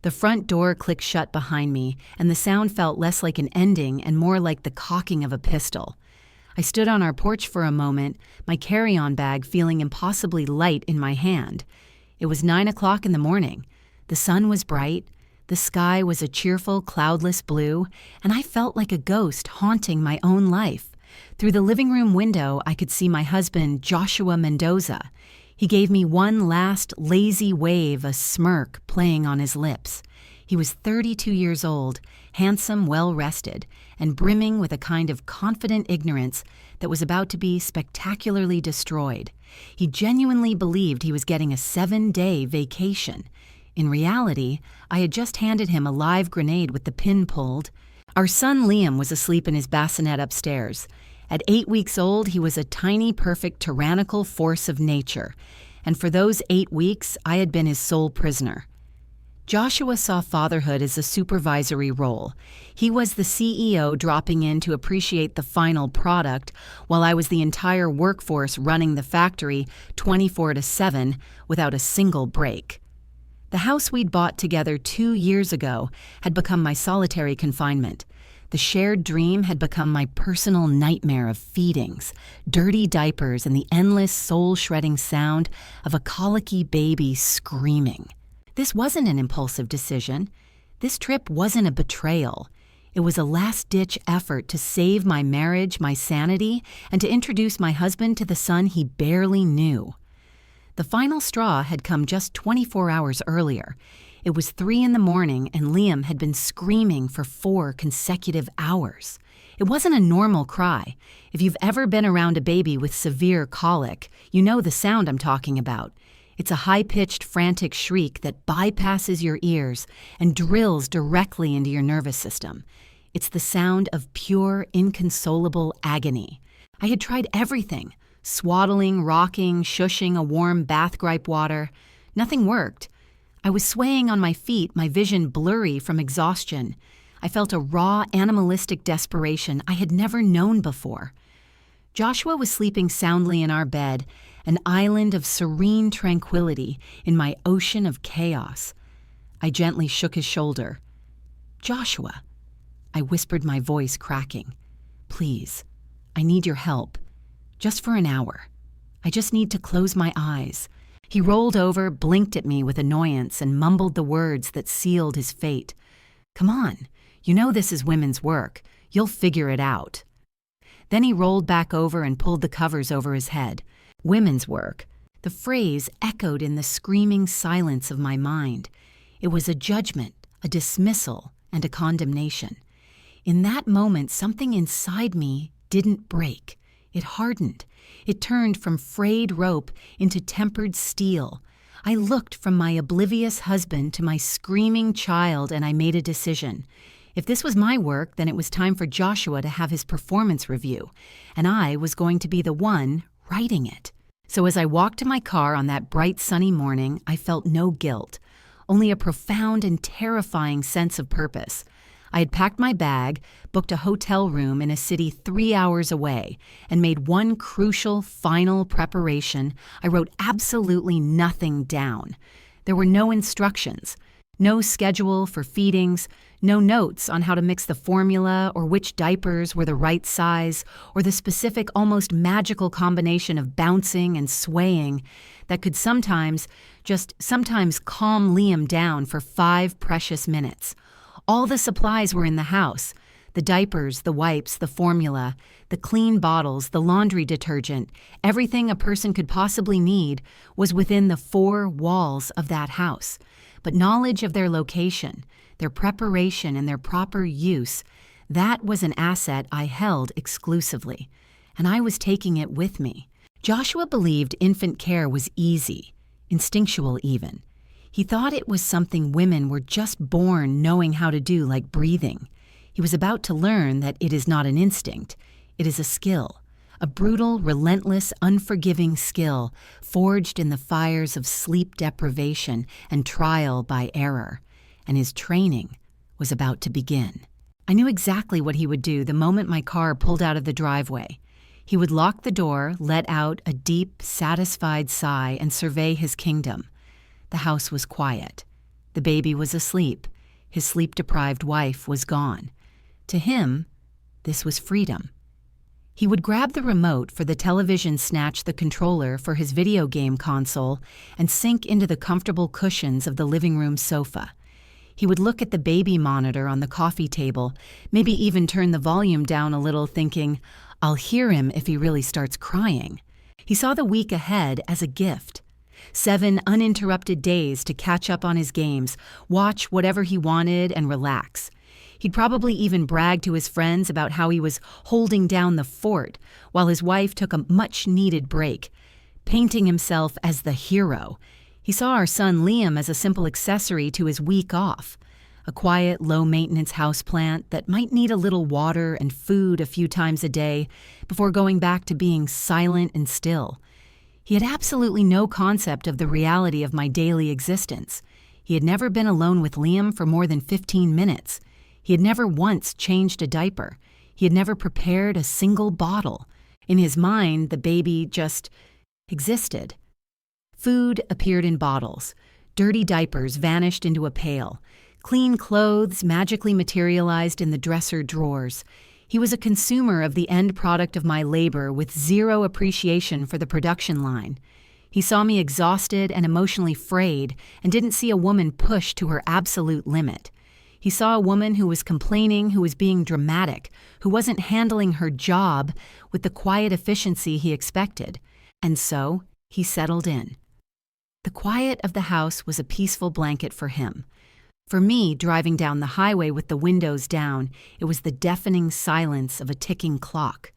The front door clicked shut behind me, and the sound felt less like an ending and more like the cocking of a pistol. I stood on our porch for a moment, my carry-on bag feeling impossibly light in my hand. It was 9 o'clock in the morning. The sun was bright, the sky was a cheerful, cloudless blue, and I felt like a ghost haunting my own life. Through the living room window, I could see my husband, Joshua Mendoza. He gave me one last lazy wave, a smirk playing on his lips. He was 32 years old, handsome, well-rested, and brimming with a kind of confident ignorance that was about to be spectacularly destroyed. He genuinely believed he was getting a 7-day vacation. In reality, I had just handed him a live grenade with the pin pulled. Our son Liam was asleep in his bassinet upstairs. At 8 weeks old, he was a tiny, perfect, tyrannical force of nature, and for those 8 weeks, I had been his sole prisoner. Joshua saw fatherhood as a supervisory role. He was the CEO dropping in to appreciate the final product, while I was the entire workforce running the factory 24/7 without a single break. The house we'd bought together 2 years ago had become my solitary confinement. The shared dream had become my personal nightmare of feedings, dirty diapers, and the endless soul-shredding sound of a colicky baby screaming. This wasn't an impulsive decision. This trip wasn't a betrayal. It was a last-ditch effort to save my marriage, my sanity, and to introduce my husband to the son he barely knew. The final straw had come just 24 hours earlier. It was 3 in the morning, and Liam had been screaming for 4 consecutive hours. It wasn't a normal cry. If you've ever been around a baby with severe colic, you know the sound I'm talking about. It's a high-pitched, frantic shriek that bypasses your ears and drills directly into your nervous system. It's the sound of pure, inconsolable agony. I had tried everything: swaddling, rocking, shushing a warm bath gripe water. Nothing worked. I was swaying on my feet, my vision blurry from exhaustion. I felt a raw, animalistic desperation I had never known before. Joshua was sleeping soundly in our bed, an island of serene tranquility in my ocean of chaos. I gently shook his shoulder. "Joshua," I whispered, my voice cracking. "Please, I need your help. Just for an hour. I just need to close my eyes." He rolled over, blinked at me with annoyance, and mumbled the words that sealed his fate. "Come on, you know this is women's work. You'll figure it out." Then he rolled back over and pulled the covers over his head. Women's work. The phrase echoed in the screaming silence of my mind. It was a judgment, a dismissal, and a condemnation. In that moment, something inside me didn't break. It hardened. It turned from frayed rope into tempered steel. I looked from my oblivious husband to my screaming child, and I made a decision. If this was my work, then it was time for Joshua to have his performance review, and I was going to be the one writing it. So as I walked to my car on that bright sunny morning, I felt no guilt, only a profound and terrifying sense of purpose. I had packed my bag, booked a hotel room in a city 3 hours away, and made one crucial, final preparation. I wrote absolutely nothing down. There were no instructions, no schedule for feedings, no notes on how to mix the formula or which diapers were the right size, or the specific, almost magical combination of bouncing and swaying that could sometimes calm Liam down for 5 precious minutes. All the supplies were in the house: the diapers, the wipes, the formula, the clean bottles, the laundry detergent. Everything a person could possibly need was within the 4 walls of that house. But knowledge of their location, their preparation, and their proper use, that was an asset I held exclusively, and I was taking it with me. Joshua believed infant care was easy, instinctual even. He thought it was something women were just born knowing how to do, like breathing. He was about to learn that it is not an instinct, it is a skill, a brutal, relentless, unforgiving skill forged in the fires of sleep deprivation and trial by error, and his training was about to begin. I knew exactly what he would do the moment my car pulled out of the driveway. He would lock the door, let out a deep, satisfied sigh, and survey his kingdom. The house was quiet. The baby was asleep. His sleep-deprived wife was gone. To him, this was freedom. He would grab the remote for the television, snatch the controller for his video game console, and sink into the comfortable cushions of the living room sofa. He would look at the baby monitor on the coffee table, maybe even turn the volume down a little, thinking, "I'll hear him if he really starts crying." He saw the week ahead as a gift. 7 uninterrupted days to catch up on his games, watch whatever he wanted, and relax. He'd probably even brag to his friends about how he was holding down the fort while his wife took a much-needed break, painting himself as the hero. He saw our son Liam as a simple accessory to his week off, a quiet, low-maintenance houseplant that might need a little water and food a few times a day before going back to being silent and still. He had absolutely no concept of the reality of my daily existence. He had never been alone with Liam for more than 15 minutes. He had never once changed a diaper. He had never prepared a single bottle. In his mind, the baby just existed. Food appeared in bottles. Dirty diapers vanished into a pail. Clean clothes magically materialized in the dresser drawers. He was a consumer of the end product of my labor with zero appreciation for the production line. He saw me exhausted and emotionally frayed and didn't see a woman pushed to her absolute limit. He saw a woman who was complaining, who was being dramatic, who wasn't handling her job with the quiet efficiency he expected. And so he settled in. The quiet of the house was a peaceful blanket for him. For me, driving down the highway with the windows down, it was the deafening silence of a ticking clock.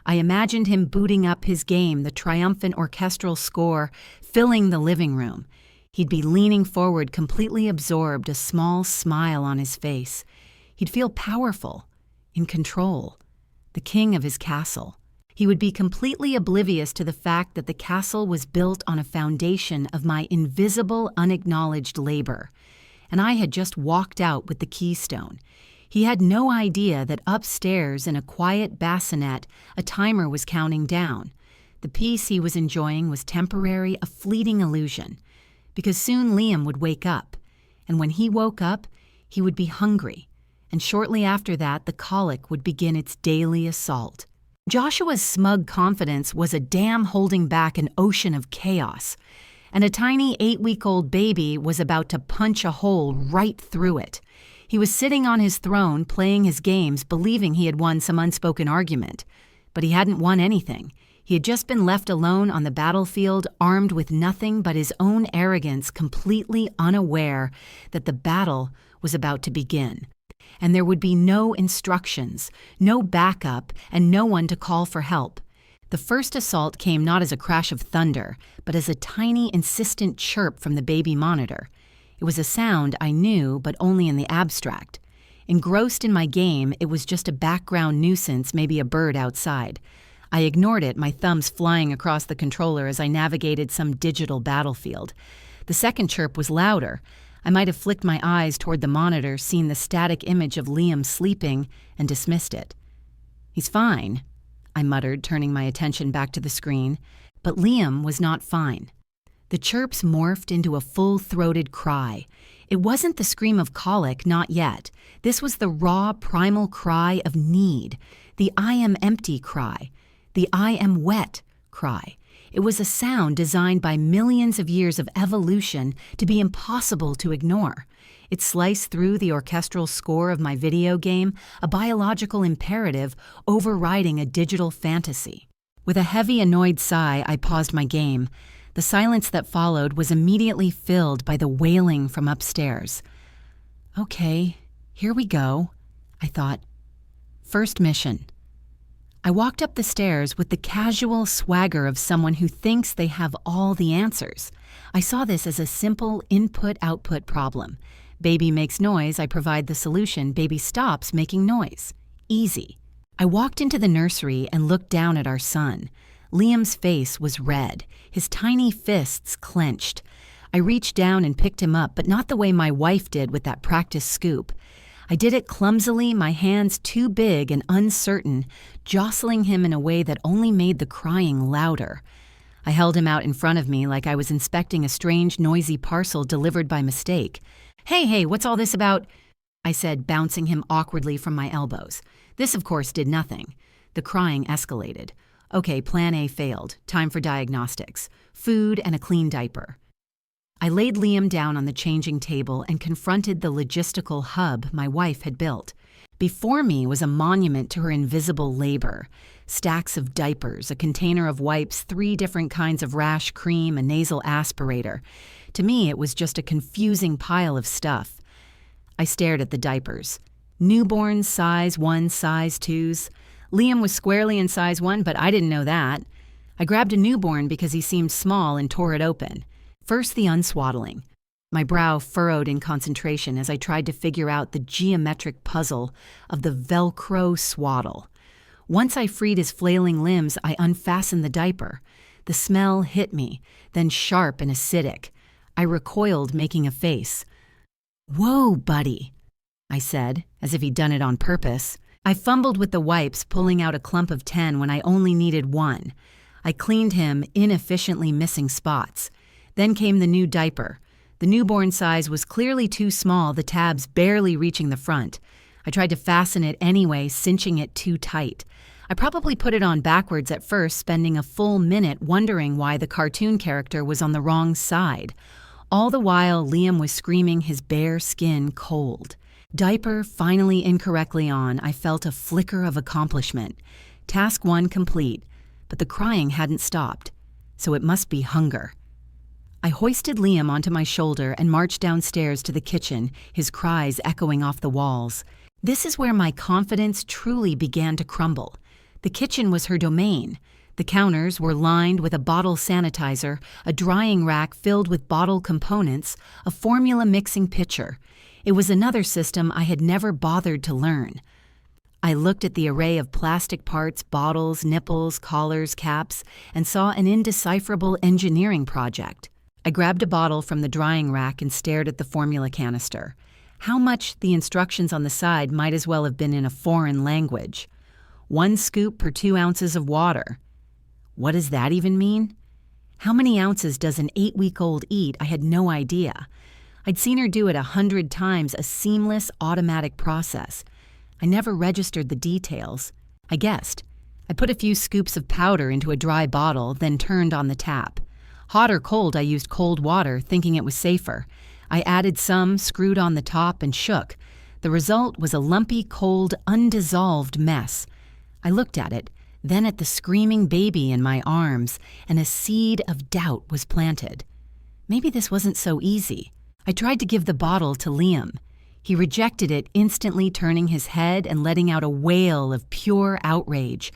I imagined him booting up his game, the triumphant orchestral score filling the living room. He'd be leaning forward, completely absorbed, a small smile on his face. He'd feel powerful, in control, the king of his castle. He would be completely oblivious to the fact that the castle was built on a foundation of my invisible, unacknowledged labor. And I had just walked out with the keystone. He had no idea that upstairs in a quiet bassinet, a timer was counting down. The peace he was enjoying was temporary, a fleeting illusion, because soon Liam would wake up. And when he woke up, he would be hungry. And shortly after that, the colic would begin its daily assault. Joshua's smug confidence was a dam holding back an ocean of chaos. And a tiny 8-week-old baby was about to punch a hole right through it. He was sitting on his throne, playing his games, believing he had won some unspoken argument. But he hadn't won anything. He had just been left alone on the battlefield, armed with nothing but his own arrogance, completely unaware that the battle was about to begin. And there would be no instructions, no backup, and no one to call for help. The first assault came not as a crash of thunder, but as a tiny, insistent chirp from the baby monitor. It was a sound I knew, but only in the abstract. Engrossed in my game, it was just a background nuisance, maybe a bird outside. I ignored it, my thumbs flying across the controller as I navigated some digital battlefield. The second chirp was louder. I might have flicked my eyes toward the monitor, seen the static image of Liam sleeping, and dismissed it. "He's fine," I muttered, turning my attention back to the screen. But Liam was not fine. The chirps morphed into a full-throated cry. It wasn't the scream of colic, not yet. This was the raw, primal cry of need, the "I am empty" cry, the "I am wet" cry. It was a sound designed by millions of years of evolution to be impossible to ignore. It sliced through the orchestral score of my video game, a biological imperative overriding a digital fantasy. With a heavy, annoyed sigh, I paused my game. The silence that followed was immediately filled by the wailing from upstairs. "Okay, here we go," I thought. First mission. I walked up the stairs with the casual swagger of someone who thinks they have all the answers. I saw this as a simple input-output problem. Baby makes noise, I provide the solution. Baby stops making noise. Easy. I walked into the nursery and looked down at our son. Liam's face was red, his tiny fists clenched. I reached down and picked him up, but not the way my wife did with that practice scoop. I did it clumsily, my hands too big and uncertain, jostling him in a way that only made the crying louder. I held him out in front of me like I was inspecting a strange, noisy parcel delivered by mistake. Hey, what's all this about? I said, bouncing him awkwardly from my elbows. This, of course, did nothing. The crying escalated. Okay, plan A failed. Time for diagnostics. Food and a clean diaper. I laid Liam down on the changing table and confronted the logistical hub my wife had built. Before me was a monument to her invisible labor. Stacks of diapers, a container of wipes, 3 different kinds of rash cream, a nasal aspirator. To me, it was just a confusing pile of stuff. I stared at the diapers. Newborns, size 1, size 2s. Liam was squarely in size 1, but I didn't know that. I grabbed a newborn because he seemed small and tore it open. First, the unswaddling. My brow furrowed in concentration as I tried to figure out the geometric puzzle of the Velcro swaddle. Once I freed his flailing limbs, I unfastened the diaper. The smell hit me, then sharp and acidic. I recoiled, making a face. "Whoa, buddy," I said, as if he'd done it on purpose. I fumbled with the wipes, pulling out a clump of 10 when I only needed 1. I cleaned him, inefficiently missing spots. Then came the new diaper. The newborn size was clearly too small, the tabs barely reaching the front. I tried to fasten it anyway, cinching it too tight. I probably put it on backwards at first, spending a full minute wondering why the cartoon character was on the wrong side. All the while, Liam was screaming, his bare skin cold. Diaper finally incorrectly on, I felt a flicker of accomplishment. Task 1 complete, but the crying hadn't stopped, so it must be hunger. I hoisted Liam onto my shoulder and marched downstairs to the kitchen, his cries echoing off the walls. This is where my confidence truly began to crumble. The kitchen was her domain. The counters were lined with a bottle sanitizer, a drying rack filled with bottle components, a formula mixing pitcher. It was another system I had never bothered to learn. I looked at the array of plastic parts, bottles, nipples, collars, caps, and saw an indecipherable engineering project. I grabbed a bottle from the drying rack and stared at the formula canister. How much the instructions on the side might as well have been in a foreign language. 1 scoop per 2 ounces of water. What does that even mean? How many ounces does an 8-week-old eat? I had no idea. I'd seen her do it 100 times, a seamless, automatic process. I never registered the details. I guessed. I put a few scoops of powder into a dry bottle, then turned on the tap. Hot or cold, I used cold water, thinking it was safer. I added some, screwed on the top, and shook. The result was a lumpy, cold, undissolved mess. I looked at it, then at the screaming baby in my arms, and a seed of doubt was planted. Maybe this wasn't so easy. I tried to give the bottle to Liam. He rejected it, instantly turning his head and letting out a wail of pure outrage.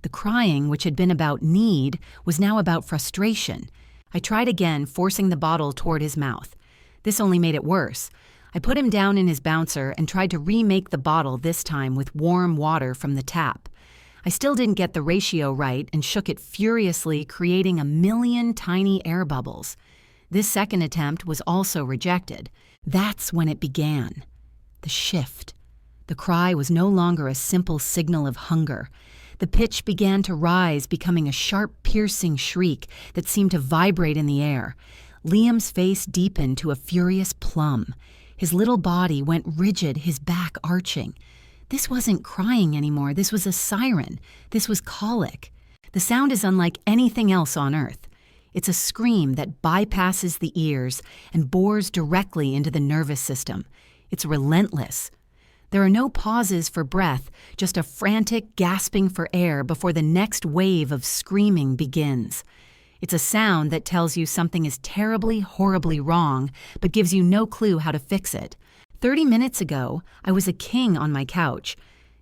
The crying, which had been about need, was now about frustration. I tried again, forcing the bottle toward his mouth. This only made it worse. I put him down in his bouncer and tried to remake the bottle, this time with warm water from the tap. I still didn't get the ratio right and shook it furiously, creating a million tiny air bubbles. This second attempt was also rejected. That's when it began. The shift. The cry was no longer a simple signal of hunger. The pitch began to rise, becoming a sharp, piercing shriek that seemed to vibrate in the air. Liam's face deepened to a furious plum. His little body went rigid, his back arching. This wasn't crying anymore. This was a siren. This was colic. The sound is unlike anything else on Earth. It's a scream that bypasses the ears and bores directly into the nervous system. It's relentless. There are no pauses for breath, just a frantic gasping for air before the next wave of screaming begins. It's a sound that tells you something is terribly, horribly wrong, but gives you no clue how to fix it. 30 minutes ago, I was a king on my couch.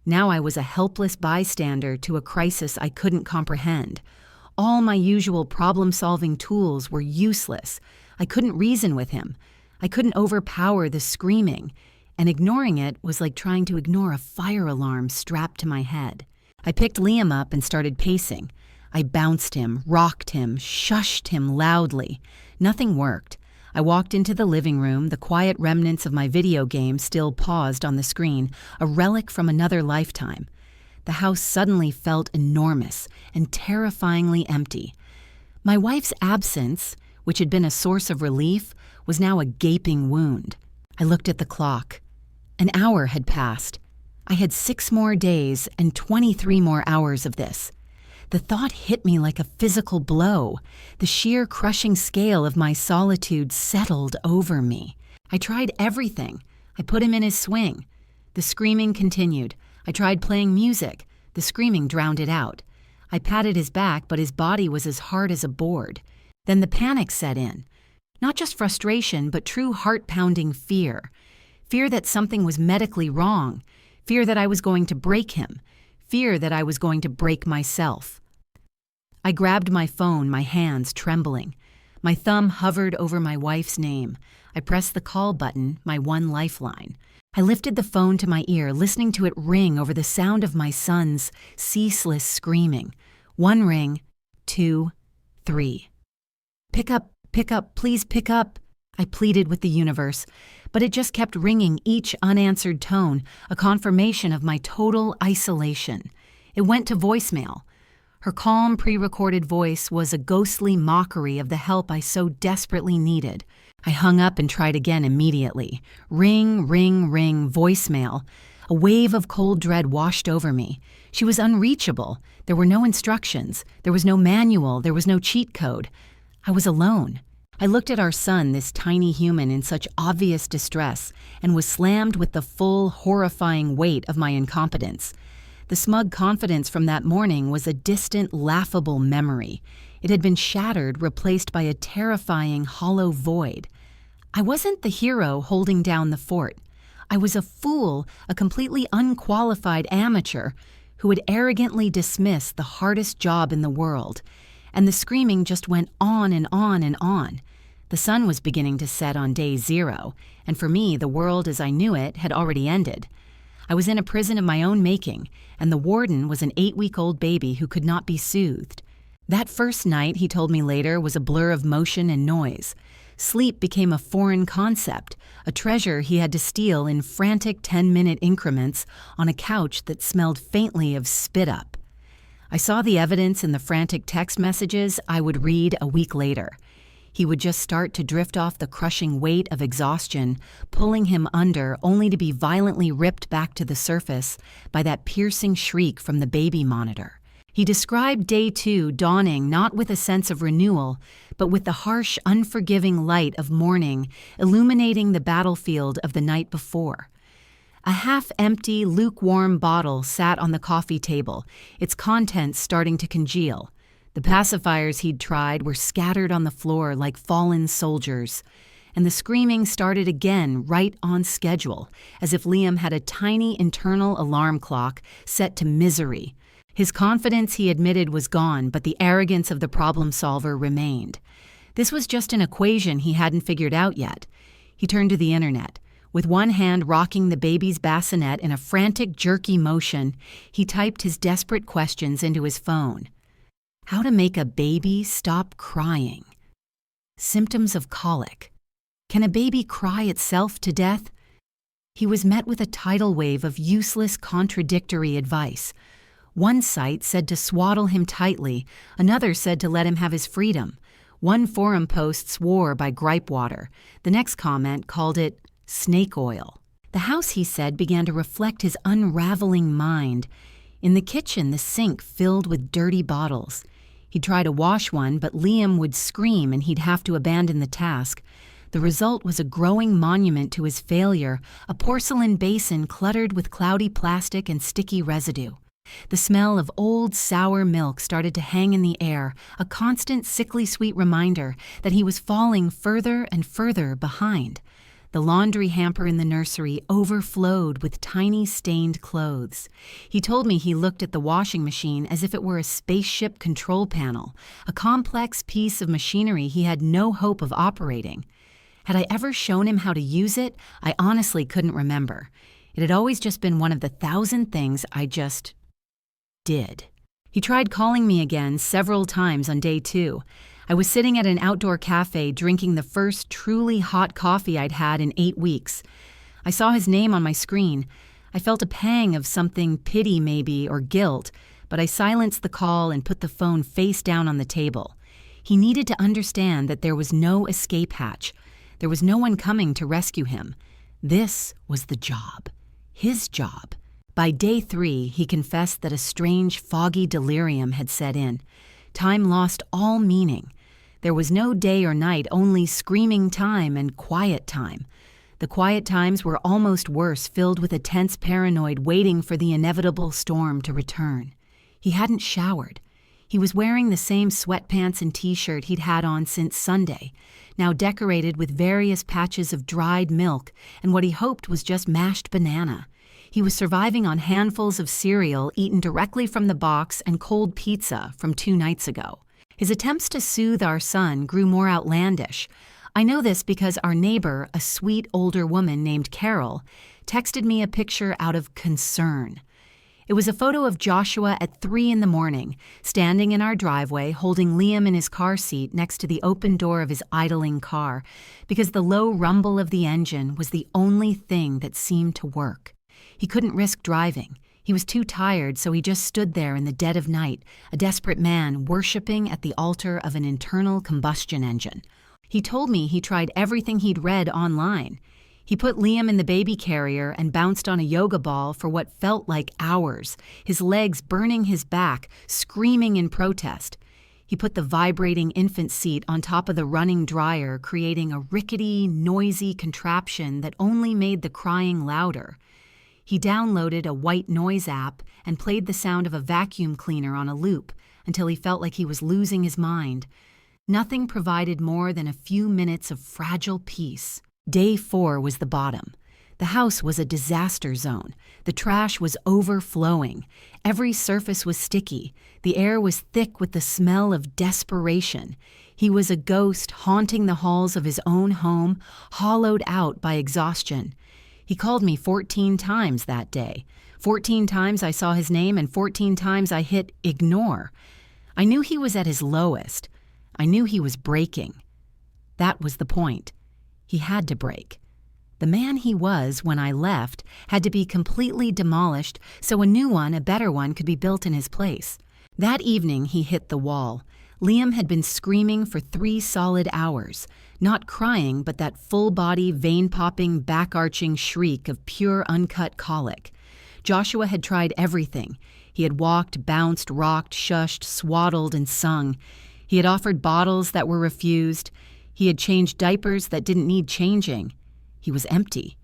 Now I was a helpless bystander to a crisis I couldn't comprehend. All my usual problem-solving tools were useless. I couldn't reason with him. I couldn't overpower the screaming. And ignoring it was like trying to ignore a fire alarm strapped to my head. I picked Liam up and started pacing. I bounced him, rocked him, shushed him loudly. Nothing worked. I walked into the living room, the quiet remnants of my video game still paused on the screen, a relic from another lifetime. The house suddenly felt enormous and terrifyingly empty. My wife's absence, which had been a source of relief, was now a gaping wound. I looked at the clock. An hour had passed. I had 6 more days and 23 more hours of this. The thought hit me like a physical blow. The sheer crushing scale of my solitude settled over me. I tried everything. I put him in his swing. The screaming continued. I tried playing music. The screaming drowned it out. I patted his back, but his body was as hard as a board. Then the panic set in. Not just frustration, but true heart-pounding fear. Fear that something was medically wrong. Fear that I was going to break him. Fear that I was going to break myself. I grabbed my phone, my hands trembling. My thumb hovered over my wife's name. I pressed the call button, my one lifeline. I lifted the phone to my ear, listening to it ring over the sound of my son's ceaseless screaming. 1 ring, 2, 3. Pick up, please pick up, I pleaded with the universe, but it just kept ringing, each unanswered tone, a confirmation of my total isolation. It went to voicemail. Her calm, pre-recorded voice was a ghostly mockery of the help I so desperately needed. I hung up and tried again immediately. Ring, ring, ring, voicemail. A wave of cold dread washed over me. She was unreachable. There were no instructions. There was no manual. There was no cheat code. I was alone. I looked at our son, this tiny human in such obvious distress, and was slammed with the full, horrifying weight of my incompetence. The smug confidence from that morning was a distant, laughable memory. It had been shattered, replaced by a terrifying, hollow void. I wasn't the hero holding down the fort. I was a fool, a completely unqualified amateur who had arrogantly dismissed the hardest job in the world. And the screaming just went on and on and on. The sun was beginning to set on day 0, and for me, the world as I knew it had already ended. I was in a prison of my own making, and the warden was an 8-week-old baby who could not be soothed. That first night, he told me later, was a blur of motion and noise. Sleep became a foreign concept, a treasure he had to steal in frantic 10-minute increments on a couch that smelled faintly of spit-up. I saw the evidence in the frantic text messages I would read a week later. He would just start to drift off the crushing weight of exhaustion, pulling him under only to be violently ripped back to the surface by that piercing shriek from the baby monitor. He described day 2 dawning not with a sense of renewal, but with the harsh, unforgiving light of morning illuminating the battlefield of the night before. A half-empty, lukewarm bottle sat on the coffee table, its contents starting to congeal. The pacifiers he'd tried were scattered on the floor like fallen soldiers, and the screaming started again right on schedule, as if Liam had a tiny internal alarm clock set to misery. His confidence, he admitted, was gone, but the arrogance of the problem solver remained. This was just an equation he hadn't figured out yet. He turned to the internet. With one hand rocking the baby's bassinet in a frantic, jerky motion, he typed his desperate questions into his phone. How to make a baby stop crying. Symptoms of colic. Can a baby cry itself to death? He was met with a tidal wave of useless, contradictory advice. One site said to swaddle him tightly, another said to let him have his freedom. One forum post swore by gripe water. The next comment called it snake oil. The house, he said, began to reflect his unraveling mind. In the kitchen, the sink filled with dirty bottles. He'd try to wash one, but Liam would scream and he'd have to abandon the task. The result was a growing monument to his failure, a porcelain basin cluttered with cloudy plastic and sticky residue. The smell of old, sour milk started to hang in the air, a constant, sickly sweet reminder that he was falling further and further behind. The laundry hamper in the nursery overflowed with tiny stained clothes. He told me he looked at the washing machine as if it were a spaceship control panel, a complex piece of machinery he had no hope of operating. Had I ever shown him how to use it? I honestly couldn't remember. It had always just been one of the 1,000 things I just did. He tried calling me again several times on day 2. I was sitting at an outdoor cafe drinking the first truly hot coffee I'd had in 8 weeks. I saw his name on my screen. I felt a pang of something, pity maybe, or guilt, but I silenced the call and put the phone face down on the table. He needed to understand that there was no escape hatch. There was no one coming to rescue him. This was the job. His job. By day 3, he confessed that a strange, foggy delirium had set in. Time lost all meaning. There was no day or night, only screaming time and quiet time. The quiet times were almost worse, filled with a tense paranoid waiting for the inevitable storm to return. He hadn't showered. He was wearing the same sweatpants and t-shirt he'd had on since Sunday, now decorated with various patches of dried milk and what he hoped was just mashed banana. He was surviving on handfuls of cereal eaten directly from the box and cold pizza from 2 nights ago. His attempts to soothe our son grew more outlandish. I know this because our neighbor, a sweet older woman named Carol, texted me a picture out of concern. It was a photo of Joshua at 3 in the morning, standing in our driveway, holding Liam in his car seat next to the open door of his idling car, because the low rumble of the engine was the only thing that seemed to work. He couldn't risk driving. He was too tired, so he just stood there in the dead of night, a desperate man worshiping at the altar of an internal combustion engine. He told me he tried everything he'd read online. He put Liam in the baby carrier and bounced on a yoga ball for what felt like hours, his legs burning his back, screaming in protest. He put the vibrating infant seat on top of the running dryer, creating a rickety, noisy contraption that only made the crying louder. He downloaded a white noise app and played the sound of a vacuum cleaner on a loop until he felt like he was losing his mind. Nothing provided more than a few minutes of fragile peace. Day 4 was the bottom. The house was a disaster zone. The trash was overflowing. Every surface was sticky. The air was thick with the smell of desperation. He was a ghost haunting the halls of his own home, hollowed out by exhaustion. He called me 14 times that day. 14 times I saw his name and 14 times I hit ignore. I knew he was at his lowest. I knew he was breaking. That was the point. He had to break. The man he was when I left had to be completely demolished so a new one, a better one, could be built in his place. That evening he hit the wall. Liam had been screaming for 3 solid hours, not crying but that full-body, vein-popping, back-arching shriek of pure uncut colic. Joshua had tried everything. He had walked, bounced, rocked, shushed, swaddled, and sung. He had offered bottles that were refused. He had changed diapers that didn't need changing. He was empty.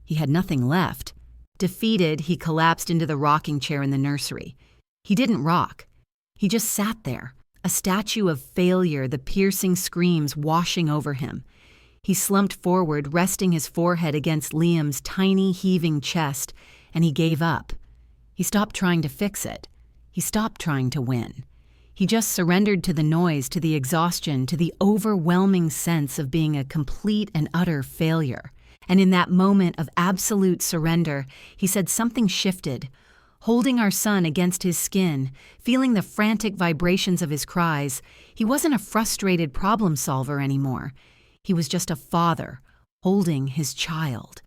He had nothing left. Defeated, he collapsed into the rocking chair in the nursery. He didn't rock. He just sat there, a statue of failure, the piercing screams washing over him. He slumped forward, resting his forehead against Liam's tiny, heaving chest, and he gave up. He stopped trying to fix it. He stopped trying to win. He just surrendered to the noise, to the exhaustion, to the overwhelming sense of being a complete and utter failure. And in that moment of absolute surrender, he said something shifted. Holding our son against his skin, feeling the frantic vibrations of his cries, he wasn't a frustrated problem solver anymore. He was just a father, holding his child.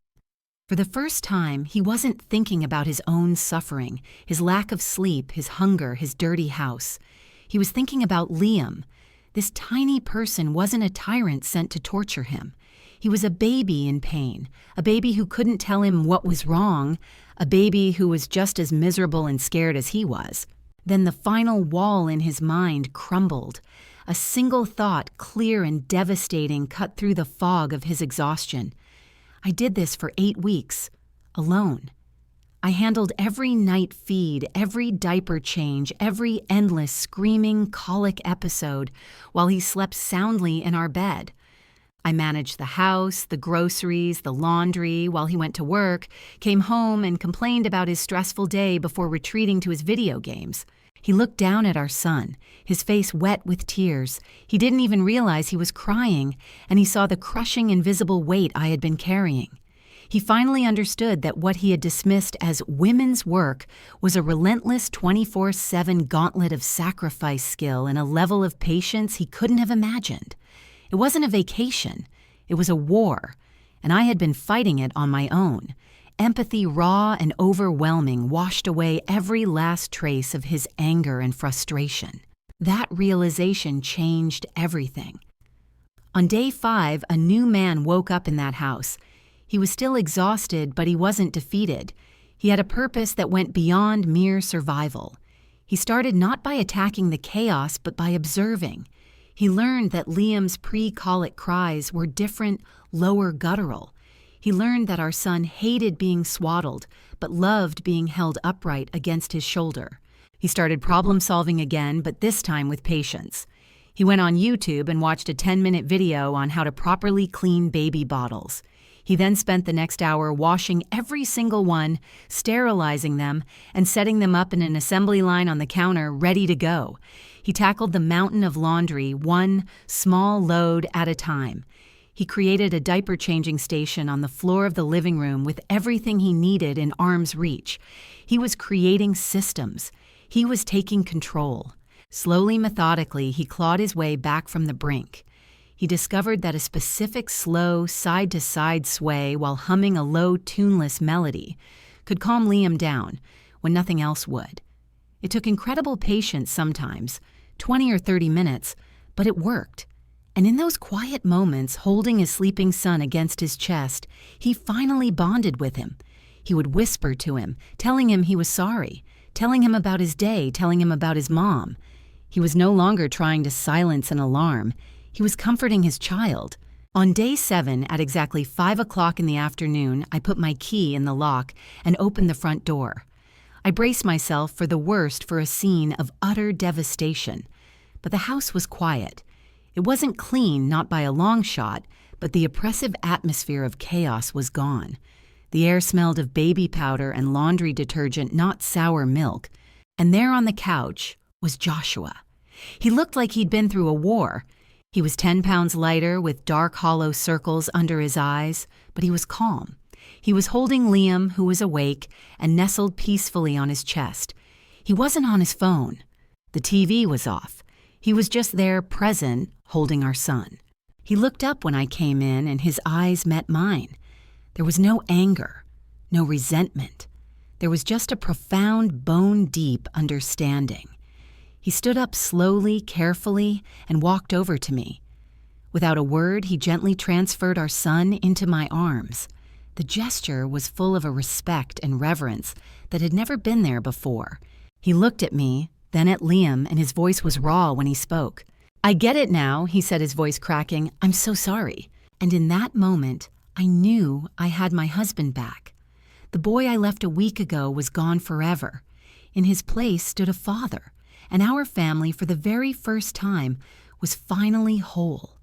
For the first time, he wasn't thinking about his own suffering, his lack of sleep, his hunger, his dirty house. He was thinking about Liam. This tiny person wasn't a tyrant sent to torture him. He was a baby in pain, a baby who couldn't tell him what was wrong, a baby who was just as miserable and scared as he was. Then the final wall in his mind crumbled. A single thought, clear and devastating, cut through the fog of his exhaustion. I did this for 8 weeks, alone. I handled every night feed, every diaper change, every endless screaming colic episode while he slept soundly in our bed. I managed the house, the groceries, the laundry while he went to work, came home and complained about his stressful day before retreating to his video games. He looked down at our son, his face wet with tears. He didn't even realize he was crying, and he saw the crushing invisible weight I had been carrying. He finally understood that what he had dismissed as women's work was a relentless 24/7 gauntlet of sacrifice skill and a level of patience he couldn't have imagined. It wasn't a vacation, it was a war, and I had been fighting it on my own. Empathy, raw and overwhelming, washed away every last trace of his anger and frustration. That realization changed everything. On day 5, a new man woke up in that house. He was still exhausted, but he wasn't defeated. He had a purpose that went beyond mere survival. He started not by attacking the chaos, but by observing. He learned that Liam's pre-colic cries were different, lower guttural. He learned that our son hated being swaddled, but loved being held upright against his shoulder. He started problem-solving again, but this time with patience. He went on YouTube and watched a 10-minute video on how to properly clean baby bottles. He then spent the next hour washing every single one, sterilizing them, and setting them up in an assembly line on the counter ready to go. He tackled the mountain of laundry one small load at a time. He created a diaper-changing station on the floor of the living room with everything he needed in arm's reach. He was creating systems. He was taking control. Slowly, methodically, he clawed his way back from the brink. He discovered that a specific slow, side-to-side sway while humming a low, tuneless melody could calm Liam down when nothing else would. It took incredible patience sometimes, 20 or 30 minutes, but it worked. And in those quiet moments, holding his sleeping son against his chest, he finally bonded with him. He would whisper to him, telling him he was sorry, telling him about his day, telling him about his mom. He was no longer trying to silence an alarm. He was comforting his child. On day 7, at exactly 5 o'clock in the afternoon, I put my key in the lock and opened the front door. I braced myself for the worst for a scene of utter devastation. But the house was quiet. It wasn't clean, not by a long shot, but the oppressive atmosphere of chaos was gone. The air smelled of baby powder and laundry detergent, not sour milk. And there on the couch was Joshua. He looked like he'd been through a war. He was 10 pounds lighter with dark hollow circles under his eyes, but he was calm. He was holding Liam, who was awake, and nestled peacefully on his chest. He wasn't on his phone. The TV was off. He was just there, present, holding our son. He looked up when I came in, and his eyes met mine. There was no anger, no resentment. There was just a profound, bone-deep understanding. He stood up slowly, carefully, and walked over to me. Without a word, he gently transferred our son into my arms. The gesture was full of a respect and reverence that had never been there before. He looked at me, then at Liam, and his voice was raw when he spoke. "I get it now," he said, his voice cracking. "I'm so sorry." And in that moment, I knew I had my husband back. The boy I left a week ago was gone forever. In his place stood a father, and our family, for the very first time, was finally whole.